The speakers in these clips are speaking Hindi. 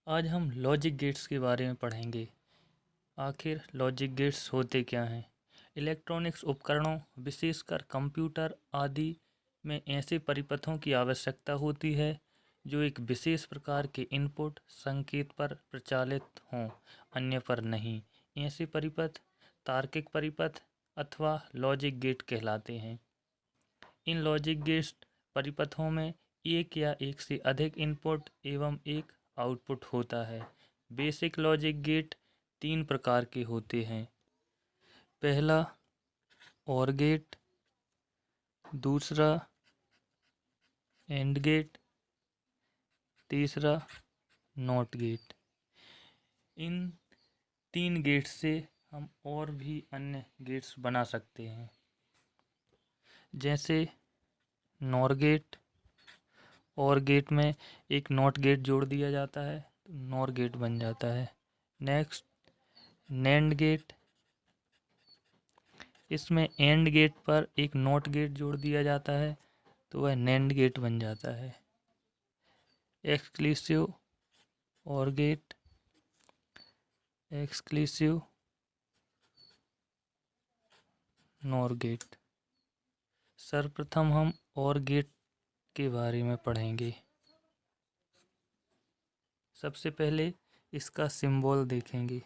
आज हम लॉजिक गेट्स के बारे में पढ़ेंगे। आखिर लॉजिक गेट्स होते क्या हैं? इलेक्ट्रॉनिक्स उपकरणों, विशेषकर कंप्यूटर आदि में ऐसे परिपथों की आवश्यकता होती है जो एक विशेष प्रकार के इनपुट संकेत पर प्रचालित हों, अन्य पर नहीं। ऐसे परिपथ तार्किक परिपथ अथवा लॉजिक गेट कहलाते हैं। इन लॉजिक गेट्स परिपथों में एक या एक से अधिक इनपुट एवं एक आउटपुट होता है। बेसिक लॉजिक गेट तीन प्रकार के होते हैं। पहला और गेट, दूसरा एंड गेट, तीसरा नॉट गेट। इन तीन गेट से हम और भी अन्य गेट्स बना सकते हैं, जैसे नॉर गेट। और गेट में एक नॉट गेट जोड़ दिया जाता है तो नॉर गेट बन जाता है। Next NAND gate. इसमें एंड गेट पर एक नॉट गेट जोड़ दिया जाता है तो वह नैंड गेट बन जाता है। एक्सक्लूसिव और गेट, एक्सक्लूसिव नॉर गेट। सर्वप्रथम हम और गेट के बारे में पढ़ेंगे। सबसे पहले इसका सिंबल देखेंगे।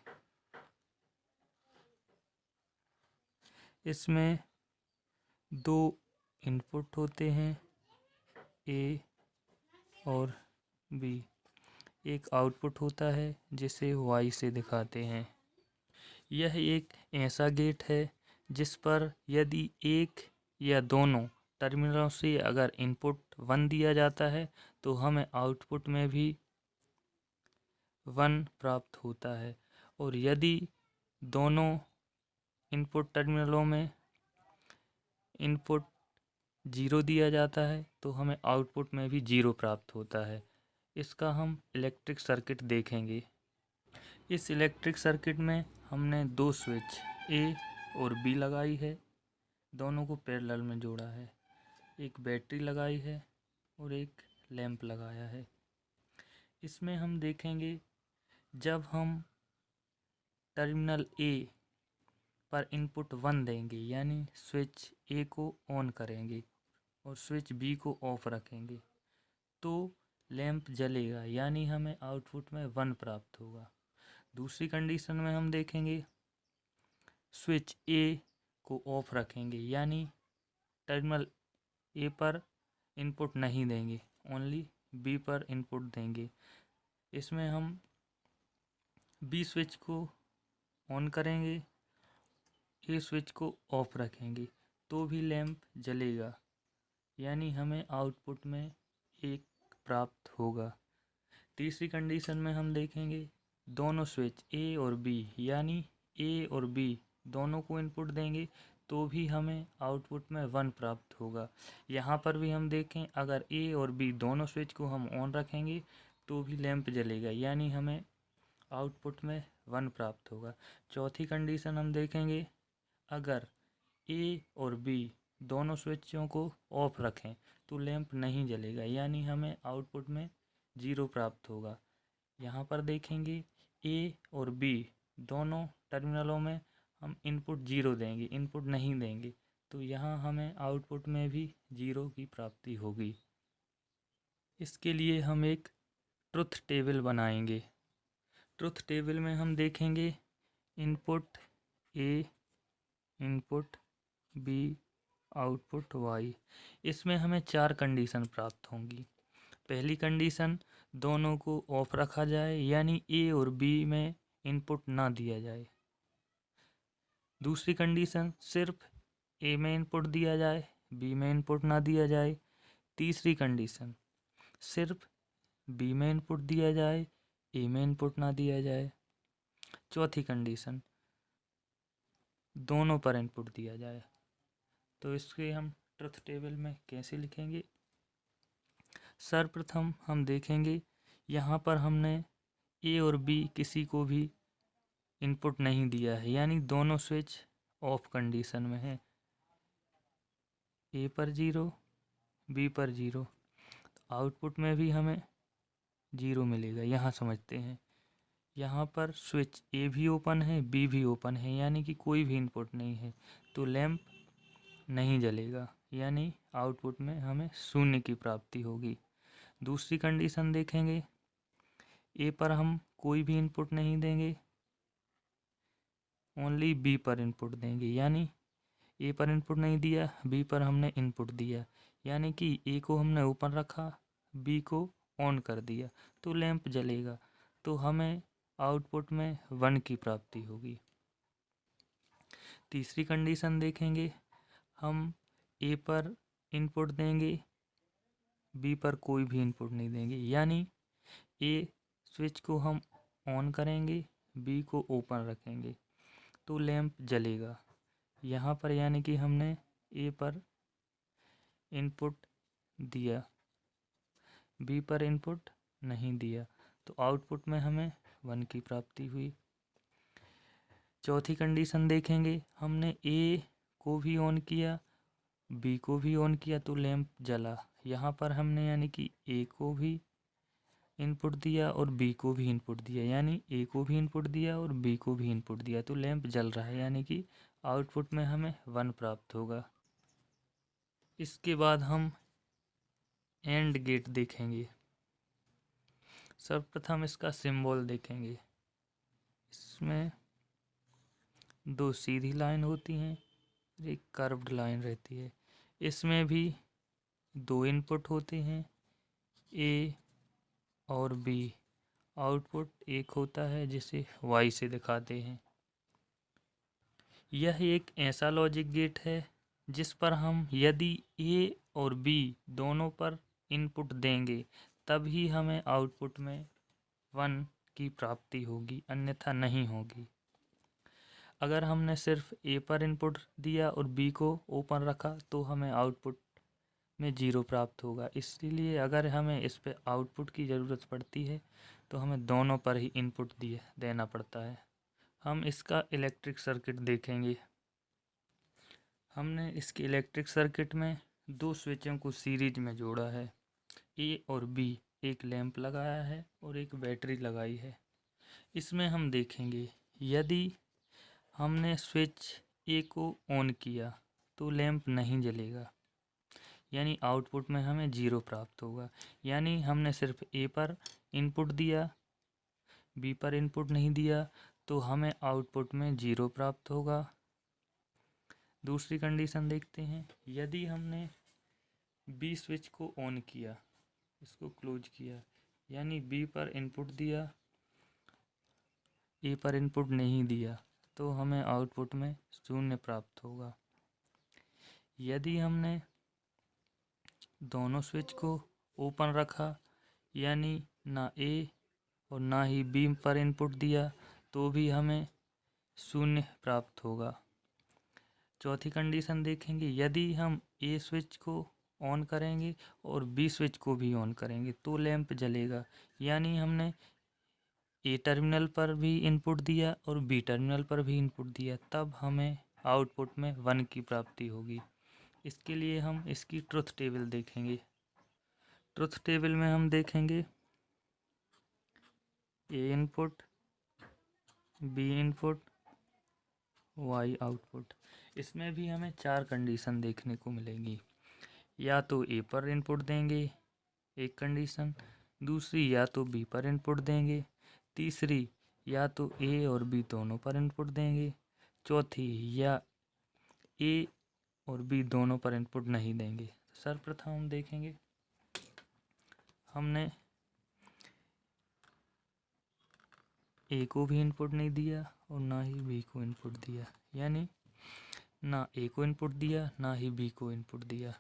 इसमें दो इनपुट होते हैं, ए और बी। एक आउटपुट होता है जिसे वाई से दिखाते हैं। यह एक ऐसा गेट है जिस पर यदि एक या दोनों टर्मिनलों से अगर इनपुट 1 दिया जाता है तो हमें आउटपुट में भी 1 प्राप्त होता है, और यदि दोनों इनपुट टर्मिनलों में इनपुट 0 दिया जाता है तो हमें आउटपुट में भी 0 प्राप्त होता है। इसका हम इलेक्ट्रिक सर्किट देखेंगे। इस इलेक्ट्रिक सर्किट में हमने दो स्विच ए और बी लगाई है, दोनों को पैरेलल में जोड़ा है। एक बैटरी लगाई है और एक लैंप लगाया है। इसमें हम देखेंगे जब हम टर्मिनल ए पर इनपुट 1 देंगे, यानी स्विच ए को ऑन करेंगे और स्विच बी को ऑफ रखेंगे, तो लैंप जलेगा, यानी हमें आउटपुट में 1 प्राप्त होगा। दूसरी कंडीशन में हम देखेंगे स्विच ए को ऑफ रखेंगे, यानी टर्मिनल ए पर इनपुट नहीं देंगे, ओनली बी पर इनपुट देंगे। इसमें हम बी स्विच को ऑन करेंगे, ए स्विच को ऑफ रखेंगे, तो भी लैंप जलेगा, यानी हमें आउटपुट में 1 प्राप्त होगा। तीसरी कंडीशन में हम देखेंगे दोनों स्विच ए और बी, यानी ए और बी दोनों को इनपुट देंगे तो भी हमें आउटपुट में 1 प्राप्त होगा। यहाँ पर भी हम देखें, अगर ए और बी दोनों स्विच को हम ऑन रखेंगे तो भी लैंप जलेगा, यानी हमें आउटपुट में 1 प्राप्त होगा। चौथी कंडीशन हम देखेंगे, अगर ए और बी दोनों स्विचों को ऑफ रखें तो लैंप नहीं जलेगा, यानी हमें आउटपुट में 0 प्राप्त होगा। यहाँ पर देखेंगे ए और बी दोनों टर्मिनलों में हम इनपुट 0 देंगे, इनपुट नहीं देंगे, तो यहाँ हमें आउटपुट में भी 0 की प्राप्ति होगी। इसके लिए हम एक ट्रुथ टेबल बनाएंगे। ट्रुथ टेबल में हम देखेंगे input A, input B, output Y. इसमें हमें 4 कंडीशन प्राप्त होंगी। पहली कंडीशन, दोनों को ऑफ रखा जाए, यानी ए और बी में इनपुट ना दिया जाए। दूसरी कंडीशन, सिर्फ ए में इनपुट दिया जाए, बी में इनपुट ना दिया जाए। तीसरी कंडीशन, सिर्फ बी में इनपुट दिया जाए, ए में इनपुट ना दिया जाए। चौथी कंडीशन, दोनों पर इनपुट दिया जाए। तो इसके हम ट्रुथ टेबल में कैसे लिखेंगे? सर्वप्रथम हम देखेंगे यहाँ पर हमने ए और बी किसी को भी इनपुट नहीं दिया है, यानी दोनों स्विच ऑफ कंडीशन में है। ए पर 0, बी पर 0, आउटपुट में भी हमें जीरो मिलेगा। यहाँ समझते हैं, यहाँ पर स्विच ए भी ओपन है, बी भी ओपन है, यानी कि कोई भी इनपुट नहीं है, तो लैंप नहीं जलेगा, यानी आउटपुट में हमें शून्य की प्राप्ति होगी। दूसरी कंडीशन देखेंगे, ए पर हम कोई भी इनपुट नहीं देंगे, ओनली बी पर इनपुट देंगे, यानी ए पर इनपुट नहीं दिया, बी पर हमने इनपुट दिया, यानी कि ए को हमने ओपन रखा, बी को ऑन कर दिया, तो लैंप जलेगा, तो हमें आउटपुट में 1 की प्राप्ति होगी। तीसरी कंडीशन देखेंगे, हम ए पर इनपुट देंगे, बी पर कोई भी इनपुट नहीं देंगे, यानी ए स्विच को हम ऑन करेंगे, बी को ओपन रखेंगे, तो लैंप जलेगा। यहाँ पर यानी कि हमने ए पर इनपुट दिया, बी पर इनपुट नहीं दिया, तो आउटपुट में हमें 1 की प्राप्ति हुई। चौथी कंडीशन देखेंगे, हमने ए को भी ऑन किया, बी को भी ऑन किया, तो लैंप जला। यहाँ पर हमने यानी कि ए को भी इनपुट दिया और बी को भी इनपुट दिया, यानी ए को भी इनपुट दिया और बी को भी इनपुट दिया, तो लैंप जल रहा है, यानी कि आउटपुट में हमें 1 प्राप्त होगा। इसके बाद हम एंड गेट देखेंगे। सर्वप्रथम इसका सिंबल देखेंगे, इसमें 2 सीधी लाइन होती हैं, एक कर्व्ड लाइन रहती है। इसमें भी 2 इनपुट होते हैं, ए और बी। आउटपुट एक होता है जिसे वाई से दिखाते हैं। यह एक ऐसा लॉजिक गेट है जिस पर हम यदि ए और बी दोनों पर इनपुट देंगे तभी हमें आउटपुट में 1 की प्राप्ति होगी, अन्यथा नहीं होगी। अगर हमने सिर्फ ए पर इनपुट दिया और बी को ओपन रखा तो हमें आउटपुट में 0 प्राप्त होगा। इसलिए अगर हमें इस पे आउटपुट की ज़रूरत पड़ती है तो हमें दोनों पर ही इनपुट देना पड़ता है। हम इसका इलेक्ट्रिक सर्किट देखेंगे। हमने इसके इलेक्ट्रिक सर्किट में 2 स्विचों को सीरीज में जोड़ा है, ए और बी, एक लैंप लगाया है और एक बैटरी लगाई है। इसमें हम देखेंगे, यदि हमने स्विच ए को ऑन किया तो लैंप नहीं जलेगा, यानी आउटपुट में हमें 0 प्राप्त होगा। यानी हमने सिर्फ ए पर इनपुट दिया, बी पर इनपुट नहीं दिया, तो हमें आउटपुट में 0 प्राप्त होगा। दूसरी कंडीशन देखते हैं, यदि हमने बी स्विच को ऑन किया, इसको क्लोज किया, यानी बी पर इनपुट दिया, ए पर इनपुट नहीं दिया, तो हमें आउटपुट में 0 प्राप्त होगा। यदि हमने दोनों स्विच को ओपन रखा, यानी ना ए और ना ही बी पर इनपुट दिया, तो भी हमें 0 प्राप्त होगा। चौथी कंडीशन देखेंगे, यदि हम ए स्विच को ऑन करेंगे और बी स्विच को भी ऑन करेंगे तो लैंप जलेगा, यानी हमने ए टर्मिनल पर भी इनपुट दिया और बी टर्मिनल पर भी इनपुट दिया, तब हमें आउटपुट में 1 की प्राप्ति होगी। इसके लिए हम इसकी ट्रुथ टेबल देखेंगे। ट्रुथ टेबल में हम देखेंगे A input, B input, Y output. इसमें भी हमें 4 कंडीशन देखने को मिलेंगी। या तो ए पर इनपुट देंगे, एक कंडीशन, दूसरी या तो बी पर इनपुट देंगे, तीसरी या तो ए और बी दोनों पर इनपुट देंगे, चौथी या ए और बी दोनों पर इनपुट नहीं देंगे। सर्वप्रथम हम देखेंगे, हमने ए को भी इनपुट नहीं दिया और ना ही बी को इनपुट दिया, यानी ना ए को इनपुट दिया ना ही बी को इनपुट दिया,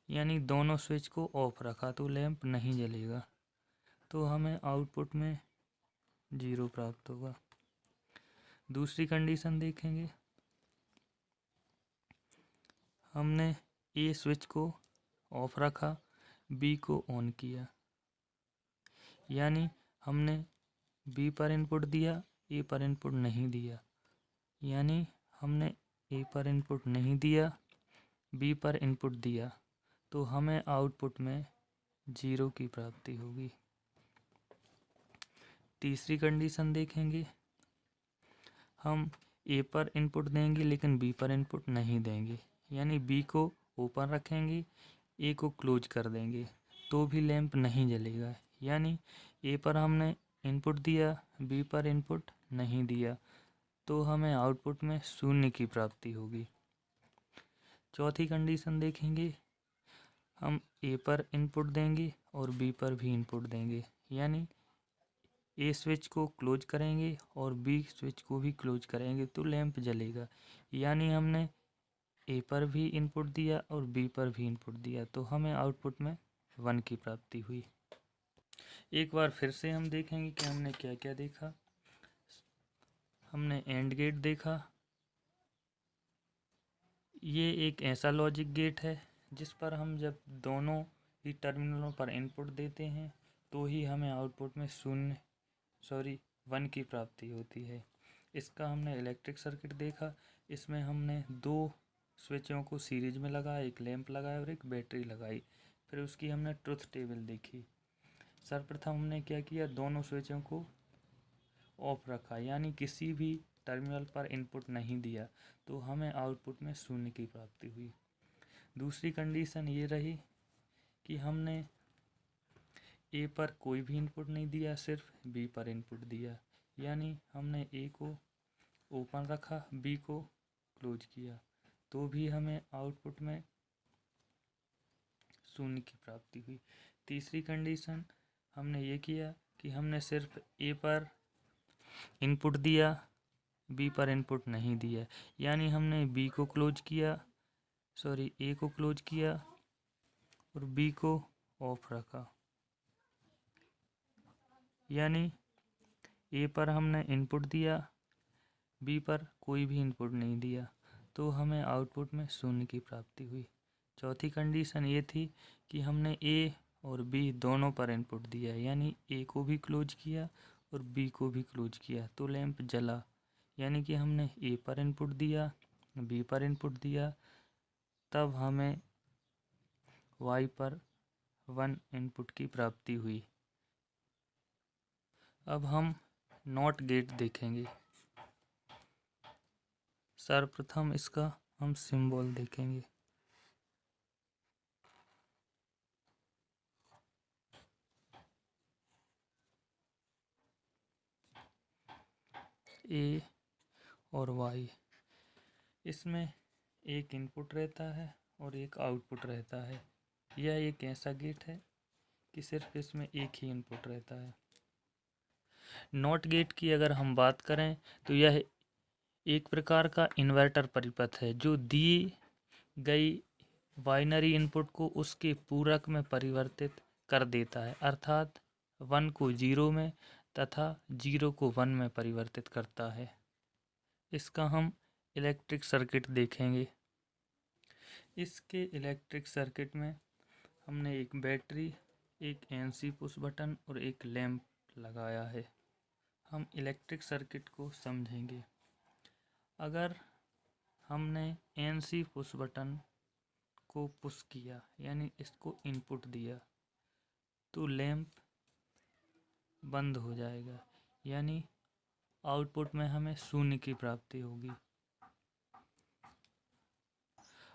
यानी दोनों स्विच को ऑफ रखा, तो लैंप नहीं जलेगा, तो हमें आउटपुट में 0 प्राप्त होगा। दूसरी कंडीशन देखेंगे, हमने ए स्विच को ऑफ रखा, बी को ऑन किया, यानी हमने बी पर इनपुट दिया, ए पर इनपुट नहीं दिया, यानी हमने ए पर इनपुट नहीं दिया, बी पर इनपुट दिया, तो हमें आउटपुट में 0 की प्राप्ति होगी। तीसरी कंडीशन देखेंगे, हम ए पर इनपुट देंगे लेकिन बी पर इनपुट नहीं देंगे, यानी बी को ओपन रखेंगे, ए को क्लोज कर देंगे, तो भी लैंप नहीं जलेगा। यानी ए पर हमने इनपुट दिया, बी पर इनपुट नहीं दिया, तो हमें आउटपुट में शून्य की प्राप्ति होगी। चौथी कंडीशन देखेंगे, हम ए पर इनपुट देंगे और बी पर भी इनपुट देंगे, यानी ए स्विच को क्लोज करेंगे और बी स्विच को भी क्लोज करेंगे तो लैंप जलेगा। यानी हमने ए पर भी इनपुट दिया और बी पर भी इनपुट दिया, तो हमें आउटपुट में 1 की प्राप्ति हुई। एक बार फिर से हम देखेंगे कि हमने क्या क्या देखा। हमने एंड गेट देखा, ये एक ऐसा लॉजिक गेट है जिस पर हम जब दोनों ही टर्मिनलों पर इनपुट देते हैं तो ही हमें आउटपुट में 1 की प्राप्ति होती है। इसका हमने इलेक्ट्रिक सर्किट देखा, इसमें हमने 2 स्विचों को सीरीज में लगाया, एक लैंप लगाया और एक बैटरी लगाई। फिर उसकी हमने ट्रुथ टेबल देखी। सर्वप्रथम हमने क्या किया, दोनों स्विचों को ऑफ रखा, यानी किसी भी टर्मिनल पर इनपुट नहीं दिया, तो हमें आउटपुट में 0 की प्राप्ति हुई। दूसरी कंडीशन ये रही कि हमने ए पर कोई भी इनपुट नहीं दिया, सिर्फ बी पर इनपुट दिया, यानी हमने ए को ओपन रखा, बी को क्लोज किया, तो भी हमें आउटपुट में 0 की प्राप्ति हुई। तीसरी कंडीशन हमने ये किया कि हमने सिर्फ ए पर इनपुट दिया, बी पर इनपुट नहीं दिया, यानी हमने ए को क्लोज किया और बी को ऑफ रखा, यानी ए पर हमने इनपुट दिया, बी पर कोई भी इनपुट नहीं दिया, तो हमें आउटपुट में 0 की प्राप्ति हुई। चौथी कंडीशन ये थी कि हमने ए और बी दोनों पर इनपुट दिया, यानी ए को भी क्लोज किया और बी को भी क्लोज किया, तो लैंप जला। यानी कि हमने ए पर इनपुट दिया, बी पर इनपुट दिया, तब हमें वाई पर 1 इनपुट की प्राप्ति हुई। अब हम नॉट गेट देखेंगे। सर्वप्रथम इसका हम सिंबल देखेंगे। ए और वाई, इसमें एक इनपुट रहता है और एक आउटपुट रहता है। यह एक ऐसा गेट है कि सिर्फ इसमें एक ही इनपुट रहता है। नॉट गेट की अगर हम बात करें तो यह एक प्रकार का इन्वर्टर परिपथ है जो दी गई बाइनरी इनपुट को उसके पूरक में परिवर्तित कर देता है, अर्थात 1 को 0 में तथा 0 को 1 में परिवर्तित करता है। इसका हम इलेक्ट्रिक सर्किट देखेंगे। इसके इलेक्ट्रिक सर्किट में हमने एक बैटरी, एक एनसी पुश बटन और एक लैंप लगाया है। हम इलेक्ट्रिक सर्किट को समझेंगे। अगर हमने एनसी पुश बटन को पुश किया, यानी इसको इनपुट दिया, तो लैंप बंद हो जाएगा, यानी आउटपुट में हमें 0 की प्राप्ति होगी।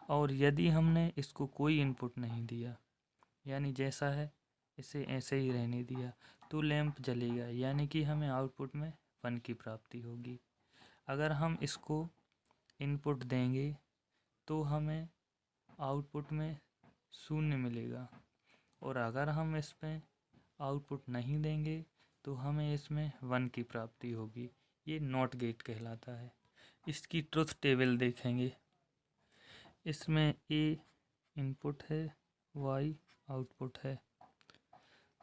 और यदि हमने इसको कोई इनपुट नहीं दिया, यानी जैसा है इसे ऐसे ही रहने दिया, तो लैंप जलेगा, यानी कि हमें आउटपुट में 1 की प्राप्ति होगी। अगर हम इसको इनपुट देंगे तो हमें आउटपुट में 0 मिलेगा, और अगर हम इसमें आउटपुट नहीं देंगे तो हमें इसमें 1 की प्राप्ति होगी। ये नॉट गेट कहलाता है। इसकी ट्रुथ टेबल देखेंगे। इसमें ए इनपुट है, वाई आउटपुट है।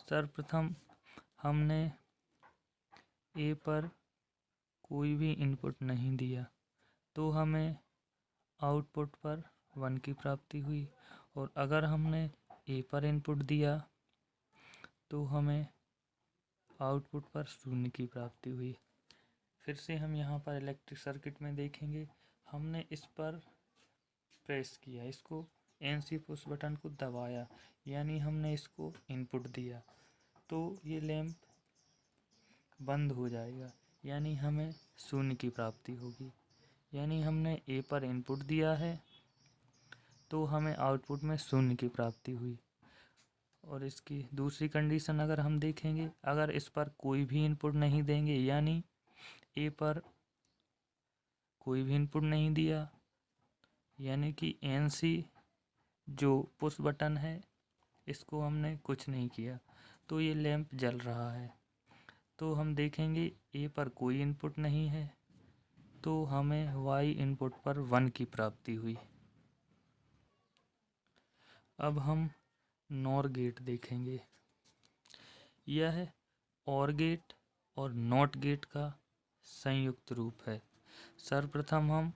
सर्वप्रथम हमने ए पर कोई भी इनपुट नहीं दिया, तो हमें आउटपुट पर 1 की प्राप्ति हुई, और अगर हमने ए पर इनपुट दिया तो हमें आउटपुट पर 0 की प्राप्ति हुई। फिर से हम यहाँ पर इलेक्ट्रिक सर्किट में देखेंगे, हमने इस पर प्रेस किया, इसको एनसी पुश बटन को दबाया, यानी हमने इसको इनपुट दिया, तो ये लैंप बंद हो जाएगा, यानी हमें शून्य की प्राप्ति होगी। यानी हमने ए पर इनपुट दिया है तो हमें आउटपुट में शून्य की प्राप्ति हुई। और इसकी दूसरी कंडीशन अगर हम देखेंगे, अगर इस पर कोई भी इनपुट नहीं देंगे, यानी ए पर कोई भी इनपुट नहीं दिया, यानी कि एनसी जो पुश बटन है इसको हमने कुछ नहीं किया, तो ये लैंप जल रहा है। तो हम देखेंगे ए पर कोई इनपुट नहीं है, तो हमें वाई इनपुट पर 1 की प्राप्ति हुई। अब हम नॉर गेट देखेंगे। यह और गेट और नॉट गेट का संयुक्त रूप है। सर्वप्रथम हम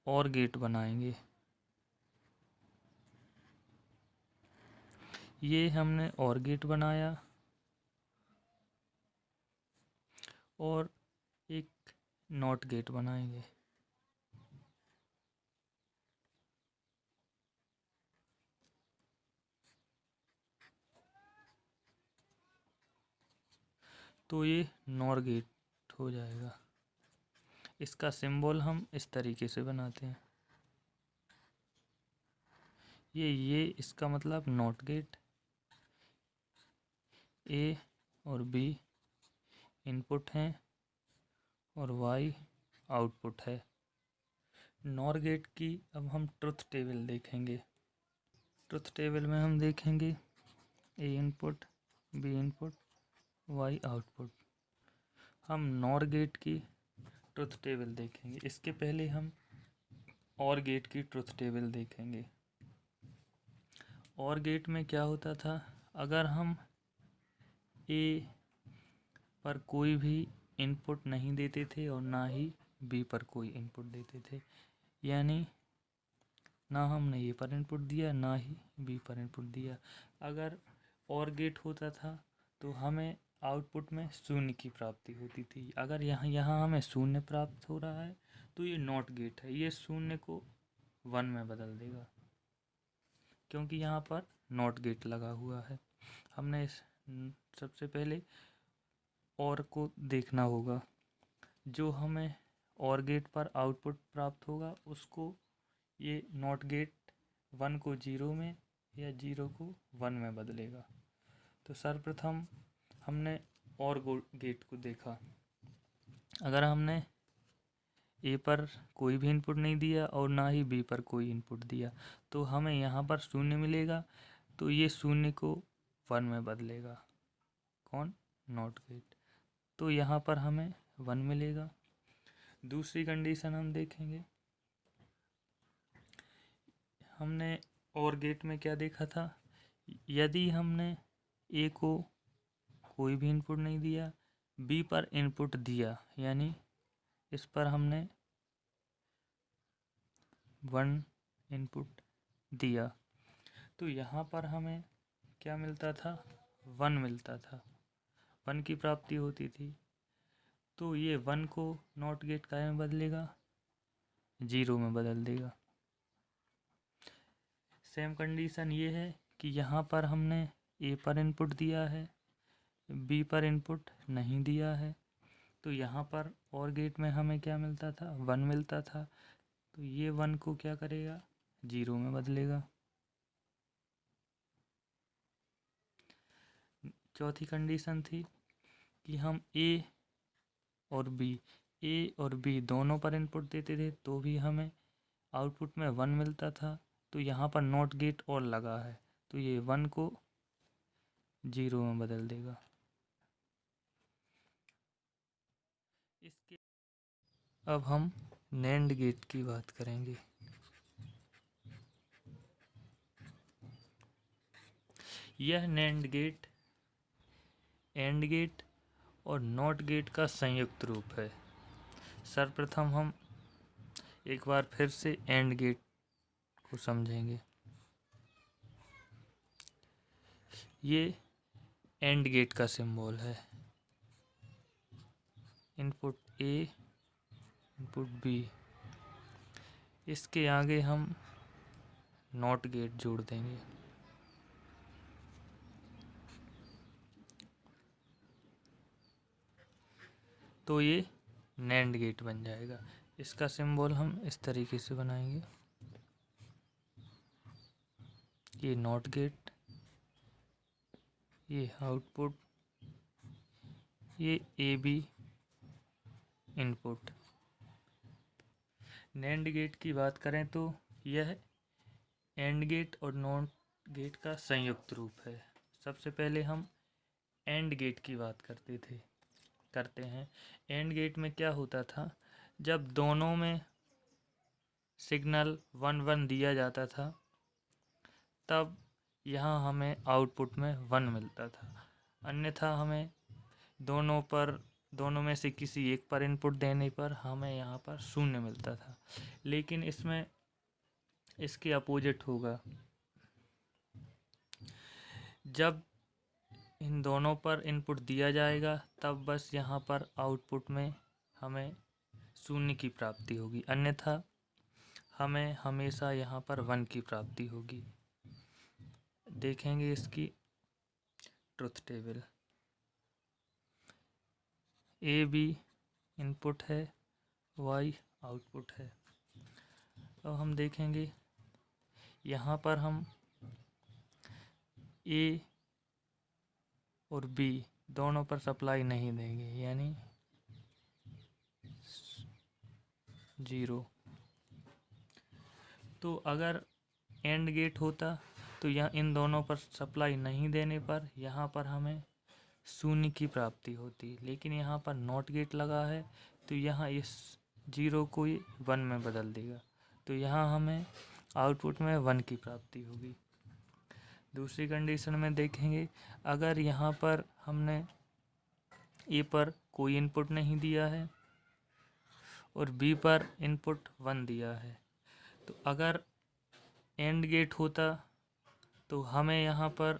और गेट बनाएंगे। ये हमने और गेट बनाया और एक नॉट गेट बनाएंगे। तो ये नॉर गेट हो जाएगा। इसका सिंबल हम इस तरीके से बनाते हैं। ये इसका मतलब नॉट गेट, ए और बी इनपुट हैं और वाई आउटपुट है। नॉर गेट की अब हम ट्रुथ टेबल देखेंगे। ट्रुथ टेबल में हम देखेंगे A input, B input, Y output. हम नॉर गेट की ट्रुथ टेबल देखेंगे। इसके पहले हम और गेट की ट्रुथ टेबल देखेंगे। और गेट में क्या होता था, अगर हम ए पर कोई भी इनपुट नहीं देते थे और ना ही बी पर कोई इनपुट देते थे, यानी ना हमने ए पर इनपुट दिया ना ही बी पर इनपुट दिया, अगर और गेट होता था तो हमें आउटपुट में शून्य की प्राप्ति होती थी। अगर यहाँ हमें शून्य प्राप्त हो रहा है तो ये नॉट गेट है, ये शून्य को 1 में बदल देगा, क्योंकि यहाँ पर नॉट गेट लगा हुआ है। हमने सबसे पहले और को देखना होगा। जो हमें और गेट पर आउटपुट प्राप्त होगा उसको ये नॉट गेट 1 को 0 में या 0 को 1 में बदलेगा। तो सर्वप्रथम हमने और गेट को देखा। अगर हमने ए पर कोई भी इनपुट नहीं दिया और ना ही बी पर कोई इनपुट दिया तो हमें यहाँ पर शून्य मिलेगा, तो ये शून्य को 1 में बदलेगा। कौन? Not gate. तो यहाँ पर हमें 1 मिलेगा। दूसरी कंडीशन हम देखेंगे। हमने और गेट में क्या देखा था, यदि हमने ए को कोई भी इनपुट नहीं दिया, बी पर इनपुट दिया, यानी इस पर हमने 1 इनपुट दिया, तो यहाँ पर हमें क्या मिलता था, 1 मिलता था, 1 की प्राप्ति होती थी। तो ये 1 को नॉट गेट काय में बदलेगा, 0 में बदल देगा। सेम कंडीशन ये है कि यहाँ पर हमने ए पर इनपुट दिया है, बी पर इनपुट नहीं दिया है, तो यहाँ पर और गेट में हमें क्या मिलता था, 1 मिलता था, तो ये 1 को क्या करेगा, 0 में बदलेगा। चौथी कंडीशन थी कि हम ए और बी दोनों पर इनपुट देते थे तो भी हमें आउटपुट में 1 मिलता था, तो यहाँ पर नॉट गेट और लगा है तो ये 1 को 0 में बदल देगा। इसके अब हम नैंड गेट की बात करेंगे। यह नैंड गेट एंड गेट और नॉट गेट का संयुक्त रूप है। सर्वप्रथम हम एक बार फिर से एंड गेट को समझेंगे। ये एंड गेट का सिंबल है, इनपुट ए इनपुट बी, इसके आगे हम नॉट गेट जोड़ देंगे। तो ये नैंड गेट बन जाएगा। इसका सिंबल हम इस तरीके से बनाएंगे, ये नॉट गेट, ये आउटपुट, ये A B input. NAND gate की बात करें तो यह एंड गेट और नॉट गेट का संयुक्त रूप है। सबसे पहले हम एंड गेट की बात करते हैं। एंड गेट में क्या होता था, जब दोनों में सिग्नल 1 1 दिया जाता था तब यहाँ हमें आउटपुट में 1 मिलता था, अन्यथा हमें दोनों में से किसी एक पर इनपुट देने पर हमें यहाँ पर 0 मिलता था। लेकिन इसमें इसके अपोजिट होगा, जब इन दोनों पर इनपुट दिया जाएगा तब बस यहाँ पर आउटपुट में हमें 0 की प्राप्ति होगी, अन्यथा हमें हमेशा यहाँ पर 1 की प्राप्ति होगी। देखेंगे इसकी truth table. A B input है, वाई आउटपुट है। अब हम देखेंगे यहाँ पर हम ए और बी दोनों पर सप्लाई नहीं देंगे, यानी 0। तो अगर एंड गेट होता तो यहाँ इन दोनों पर सप्लाई नहीं देने पर यहाँ पर हमें 0 की प्राप्ति होती, लेकिन यहाँ पर नॉट गेट लगा है तो यहाँ इस 0 को 1 में बदल देगा, तो यहाँ हमें आउटपुट में 1 की प्राप्ति होगी। दूसरी कंडीशन में देखेंगे, अगर यहाँ पर हमने ए पर कोई इनपुट नहीं दिया है और बी पर इनपुट 1 दिया है, तो अगर एंड गेट होता तो हमें यहाँ पर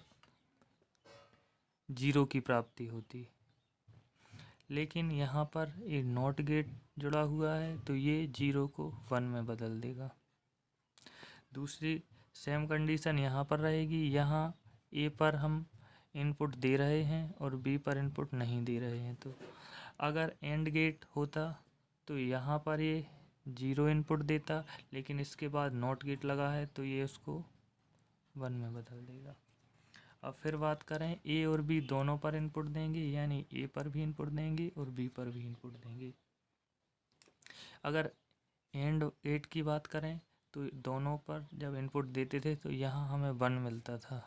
0 की प्राप्ति होती, लेकिन यहाँ पर ये नॉट गेट जुड़ा हुआ है तो ये 0 को 1 में बदल देगा। दूसरी सेम कंडीशन यहाँ पर रहेगी, यहाँ ए पर हम इनपुट दे रहे हैं और बी पर इनपुट नहीं दे रहे हैं, तो अगर एंड गेट होता तो यहाँ पर ये 0 इनपुट देता, लेकिन इसके बाद नॉट गेट लगा है तो ये उसको 1 में बदल देगा। अब फिर बात करें, ए और बी दोनों पर इनपुट देंगे, यानी ए पर भी इनपुट देंगे और बी पर भी इनपुट देंगे। अगर एंड गेट की बात करें तो दोनों पर जब इनपुट देते थे तो यहाँ हमें 1 मिलता था,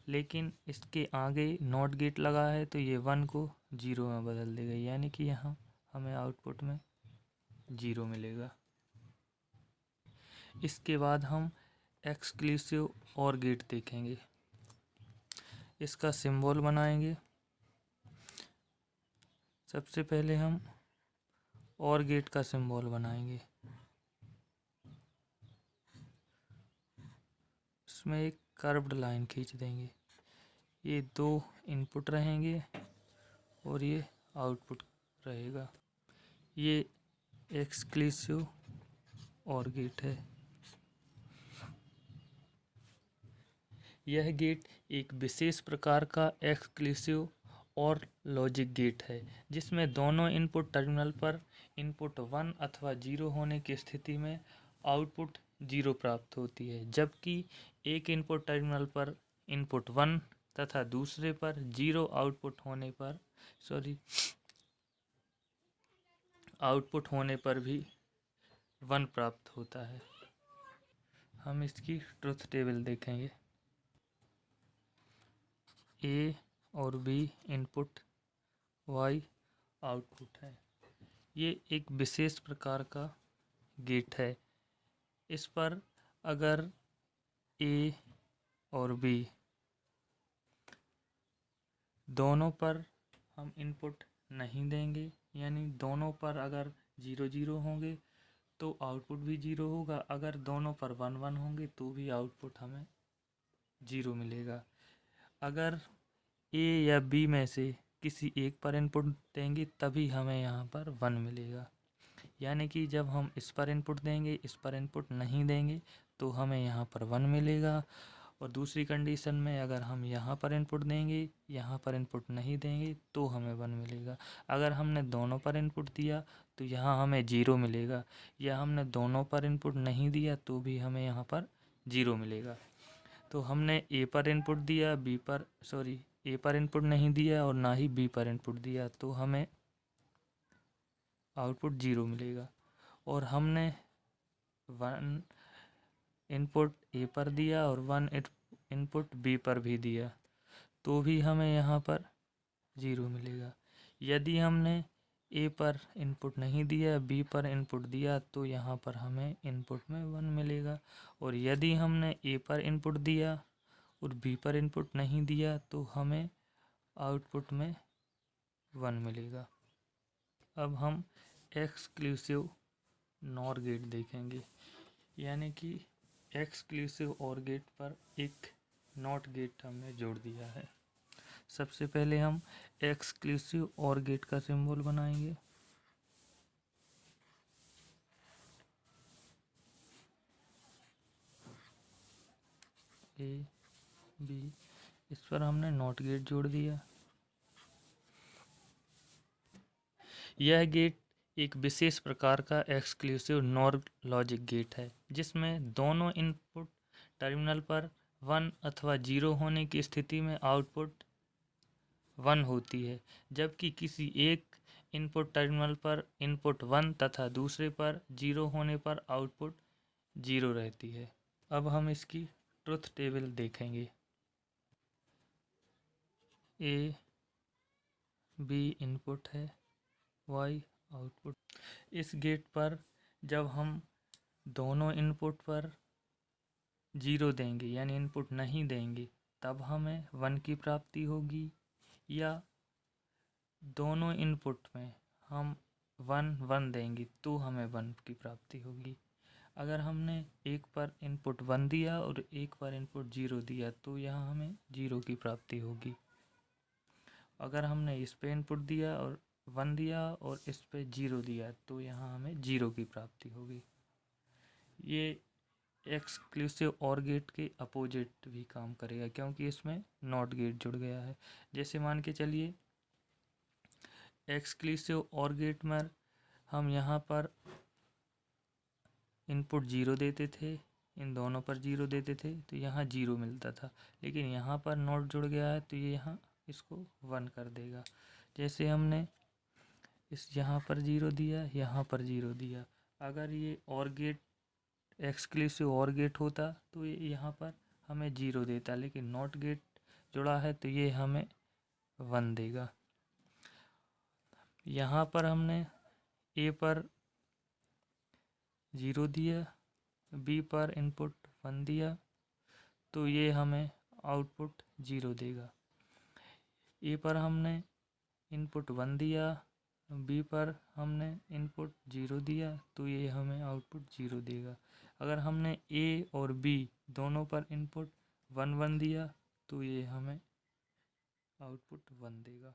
लेकिन इसके आगे नॉट गेट लगा है तो ये 1 को 0 में बदल देगा, यानी कि यहाँ हमें आउटपुट में 0 मिलेगा। इसके बाद हम एक्सक्लूसिव और गेट देखेंगे। इसका सिंबल बनाएंगे। सबसे पहले हम और गेट का सिंबल बनाएंगे। इसमें एक कर्व्ड लाइन खींच देंगे, ये 2 इनपुट रहेंगे और ये आउटपुट रहेगा। ये एक्सक्लूसिव और गेट है। यह गेट एक विशेष प्रकार का एक्सक्लूसिव और लॉजिक गेट है, जिसमें दोनों इनपुट टर्मिनल पर इनपुट 1 अथवा 0 होने की स्थिति में आउटपुट 0 प्राप्त होती है, जबकि एक इनपुट टर्मिनल पर इनपुट 1 तथा दूसरे पर 0 आउटपुट होने पर भी 1 प्राप्त होता है। हम इसकी ट्रुथ टेबल देखेंगे। ए और बी इनपुट, वाई आउटपुट है। ये एक विशेष प्रकार का गेट है। इस पर अगर ए और बी दोनों पर हम इनपुट नहीं देंगे, यानी दोनों पर अगर 0 0 होंगे तो आउटपुट भी 0 होगा, अगर दोनों पर 1 1 होंगे तो भी आउटपुट हमें 0 मिलेगा। अगर ए या बी में से किसी एक पर इनपुट देंगे तभी हमें यहाँ पर 1 मिलेगा, यानी कि जब हम इस पर इनपुट देंगे, इस पर इनपुट नहीं देंगे तो हमें यहाँ पर 1 मिलेगा, और दूसरी कंडीशन में अगर हम यहाँ पर इनपुट देंगे, यहाँ पर इनपुट नहीं देंगे तो हमें 1 मिलेगा। अगर हमने दोनों पर इनपुट दिया तो यहाँ हमें 0 मिलेगा, या हमने दोनों पर इनपुट नहीं दिया तो भी हमें यहाँ पर 0 मिलेगा। तो हमने ए पर इनपुट दिया, ए पर इनपुट नहीं दिया और ना ही बी पर इनपुट दिया, तो हमें आउटपुट 0 मिलेगा। और हमने 1 इनपुट ए पर दिया और 1 इनपुट बी पर भी दिया तो भी हमें यहाँ पर 0 मिलेगा। यदि हमने ए पर इनपुट नहीं दिया, बी पर इनपुट दिया तो यहाँ पर हमें इनपुट में 1 मिलेगा। और यदि हमने ए पर इनपुट दिया और बी पर इनपुट नहीं दिया तो हमें आउटपुट में 1 मिलेगा। अब हम एक्सक्लूसिव नॉर गेट देखेंगे, यानी कि एक्सक्लूसिव और गेट पर एक नॉट गेट हमने जोड़ दिया है। सबसे पहले हम एक्सक्लूसिव और गेट का सिंबल बनाएंगे। ए बी, इस पर हमने नॉट गेट जोड़ दिया। यह गेट एक विशेष प्रकार का एक्सक्लूसिव नॉर लॉजिक गेट है जिसमें दोनों इनपुट टर्मिनल पर 1 अथवा 0 होने की स्थिति में आउटपुट 1 होती है, जबकि किसी एक इनपुट टर्मिनल पर इनपुट 1 तथा दूसरे पर 0 होने पर आउटपुट 0 रहती है। अब हम इसकी ट्रुथ टेबल देखेंगे। ए बी इनपुट है, वाई आउटपुट। इस गेट पर जब हम दोनों इनपुट पर 0 देंगे यानी इनपुट नहीं देंगे तब हमें 1 की प्राप्ति होगी, या दोनों इनपुट में हम 1 1 देंगे तो हमें 1 की प्राप्ति होगी। अगर हमने एक पर इनपुट 1 दिया और एक पर इनपुट 0 दिया तो यहाँ हमें 0 की प्राप्ति होगी। अगर हमने इस पे इनपुट दिया और 1 दिया और इस पे 0 दिया तो यहाँ हमें 0 की प्राप्ति होगी। ये एक्सक्लूसिव और गेट के अपोजिट भी काम करेगा क्योंकि इसमें नॉट गेट जुड़ गया है। जैसे मान के चलिए एक्सक्लूसिव और गेट में हम यहाँ पर इनपुट 0 देते थे, इन दोनों पर 0 देते थे तो यहाँ 0 मिलता था, लेकिन यहाँ पर नॉट जुड़ गया है तो ये यहाँ इसको 1 कर देगा। जैसे हमने यहाँ पर 0 दिया, यहाँ पर 0 दिया। अगर ये और गेट एक्सक्लूसिव और गेट होता तो ये यहाँ पर हमें 0 देता, लेकिन नॉट गेट जुड़ा है तो ये हमें 1 देगा। यहाँ पर हमने ए पर 0 दिया, बी पर इनपुट 1 दिया तो ये हमें आउटपुट 0 देगा। ए पर हमने इनपुट 1 दिया, बी पर हमने इनपुट 0 दिया तो ये हमें आउटपुट 0 देगा। अगर हमने ए और बी दोनों पर इनपुट 1 1 दिया तो ये हमें आउटपुट 1 देगा।